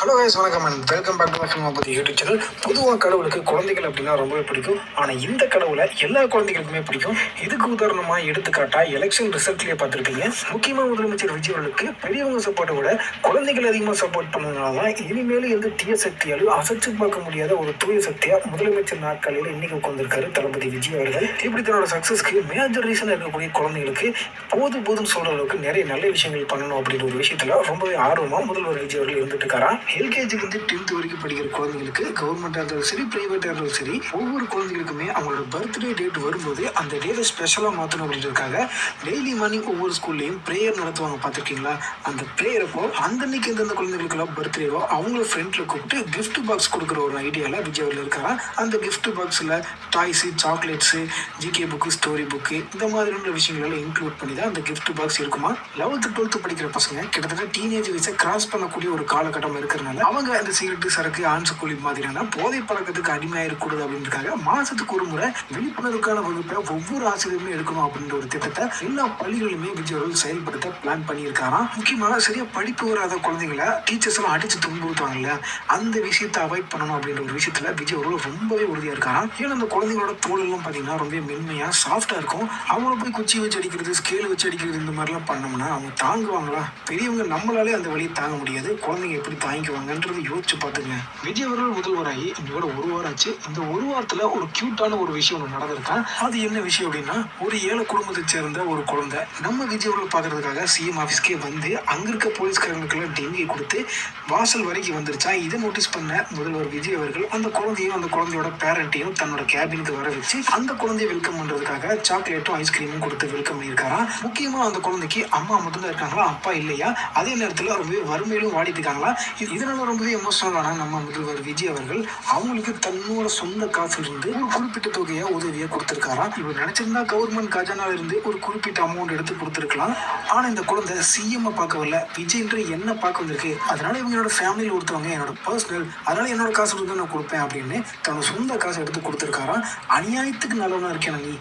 Hello guys, வணக்கம் and welcome back to my film பற்றி YouTube channel. பொதுவாக கடவுளுக்கு குழந்தைகள் அப்படின்னா ரொம்பவே பிடிக்கும். ஆனால் இந்த கடவுளை எல்லா குழந்தைகளுக்குமே பிடிக்கும். இதுக்கு உதாரணமாக எடுத்துக்காட்டா எலெக்ஷன் ரிசல்ட்லேயே பார்த்துருப்பீங்க. முக்கியமாக முதலமைச்சர் விஜய் அவர்களுக்கு பெரியவங்க சப்போர்ட்டை விட குழந்தைகள் அதிகமாக சப்போர்ட் பண்ணதுனால தான் இனிமேலும் எந்த தீய சக்தியாலும் அசைச்சு பார்க்க முடியாத ஒரு தூய சக்தியாக முதலமைச்சர் நாட்களில் இன்னைக்கு உட்காந்துருக்காரு தளபதி விஜய் அவர்கள். இப்படி தன்னோட சக்ஸஸ்க்கு மேஜர் ரீசனாக இருக்கக்கூடிய குழந்தைகளுக்கு போதும்னு சொல்ற அளவுக்கு நிறைய நல்ல விஷயங்கள் பண்ணணும் அப்படின்ற ஒரு விஷயத்துல ரொம்பவே ஆர்வமாக முதல்வர் விஜய் அவர்கள் இருந்துட்டு இருக்காரா. எல்கேஜிலேருந்து 10th வரைக்கும் படிக்கிற குழந்தைங்களுக்கு கவர்மெண்டாக இருந்தாலும் சரி, பிரைவேட்டாக இருந்தாலும் சரி, ஒவ்வொரு குழந்தைகளுக்குமே அவங்களோட பர்த்டே டேட் வரும்போது அந்த டேட்டை ஸ்பெஷலாக மாற்றணும் அப்படின்றதுக்காக டெய்லி மார்னிங் ஒவ்வொரு ஸ்கூல்லையும் ப்ரேயர் நடத்துவாங்க. பார்த்துருக்கீங்களா? அந்த ப்ரேயர் அப்போ அன்னைக்கு எந்தெந்த குழந்தைகளுக்கெல்லாம் பர்த்டேவோ அவங்கள ஃப்ரெண்ட்ல கூப்பிட்டு கிஃப்ட் பாக்ஸ் கொடுக்குற ஒரு ஐடியாவில் விஜய் அவர்கள் இருக்காரா. அந்த கிஃப்ட் பாக்ஸில் toys, chocolates, GK book, story book, இந்த மாதிரியான விஷயங்களெல்லாம் இன்க்ளூட் பண்ணி தான் அந்த கிஃப்ட் பாக்ஸ் இருக்குமா. 11th 12th படிக்கிற பசங்க கிட்டத்தட்ட டீனேஜ் வயசை கிராஸ் பண்ணக்கூடிய ஒரு காலகட்டம் இருக்கிறதுனால அவங்க அந்த சிகரெட்டு, சரக்கு, ஆன்சு மாதிரியான போதை பழக்கத்துக்கு அடிமையாக இருக்கக்கூடாது அப்படின்றதுக்காக மாசத்துக்கு ஒரு முறை விழிப்புணர்வுக்கான வகுப்பை ஒவ்வொரு ஆசிரியருமே எடுக்கணும் அப்படின்ற ஒரு திட்டத்தை எல்லா பள்ளிகளுமே விஜய் அவர்கள் செயல்படுத்த பிளான் பண்ணியிருக்காராம். முக்கியமாக சரியா படிப்பு வராத குழந்தைங்களை டீச்சர்ஸ் எல்லாம் அடிச்சு துன்புறுத்துவாங்க இல்லையா, அந்த விஷயத்தை அவாய்ட் பண்ணணும் அப்படின்ற ஒரு விஷயத்துல விஜய் அவர்கள் ரொம்பவே உறுதியா இருக்காராம். ஏன்னா அந்த குழந்தைங்களோட தோல் எல்லாம் பாத்தீங்கன்னா ரொம்ப மென்மையா சாஃப்டா இருக்கும். அவங்கள போய் குச்சி வச்சு அடிக்கிறது, ஸ்கேல் வச்சு அடிக்கிறது, இந்த மாதிரிலாம் பண்ணோம்னா அவங்க தாங்குவாங்களா? பெரியவங்க நம்மளாலே அந்த வழியை தாங்க முடியாது, குழந்தைங்க எப்படி தாங்கிக்குவாங்கன்றது யோசிச்சு பார்த்துங்க. விஜய் அவர்கள் முதல்வராகி இன்னையோட ஒரு வாரம் ஆச்சு. இந்த ஒரு வாரத்துல ஒரு கியூட்டான ஒரு விஷயம் ஒன்று நடந்திருக்கா. அது என்ன விஷயம் அப்படின்னா, ஒரு ஏழை குடும்பத்தை சேர்ந்த ஒரு குழந்தை நம்ம விஜய் அவர்கள் பார்க்கறதுக்காக சிஎம் ஆஃபீஸ்க்கே வந்து அங்க இருக்க போலீஸ்காரங்களுக்கெல்லாம் டெங்கி கொடுத்து வாசல் வரைக்கும் வந்துருச்சா. இதை நோட்டீஸ் பண்ண முதல்வர் விஜய் அவர்கள் அந்த குழந்தையும் அந்த குழந்தையோட பேரண்ட்டையும் தன்னோட கேபினுக்கு வர வச்சு அந்த குழந்தைய வெல்கம் பண்றதுக்காக சாக்லேட்டும் ஐஸ்கிரீமும் கொடுத்து வெல்கம் பண்ணியிருக்காராம். முக்கியமா அந்த குழந்தைக்கு அம்மா மட்டும்தான் இருக்காங்களா, அப்பா இல்லையா. அதே நேரத்தில் ரொம்பவே வறுமையிலும் வாடிட்டு இருக்காங்களா. இதனால ரொம்பவே எமோஷனலான நம்ம முதல்வர் விஜய் அவர்கள் அவங்களுக்கு தன்னோட சொந்த காசுல இருந்து ஒரு குறிப்பிட்ட தொகையை உதவியை கொடுத்திருக்காராம். இவர் நினைச்சிருந்தா கவர்மெண்ட் கஜானால இருந்து ஒரு குறிப்பிட்ட அமௌண்ட் எடுத்து கொடுத்திருக்கலாம். ஆனா இந்த குழந்தை சிஎம் பார்க்க வரல, விஜய்ன்ற என்ன பார்க்க வந்திருக்கு. அதனால இவங்களோட ஃபேமிலியில் ஒருத்தவங்க என்னோட பர்சனல், அதனால என்னோட காசு இருந்து நான் கொடுப்பேன் அப்படின்னு தன்னோட சொந்த காசை எடுத்து கொடுத்திருக்காராம். அநியாயத்துக்கு நல்லவனா இருக்கேன் நீ.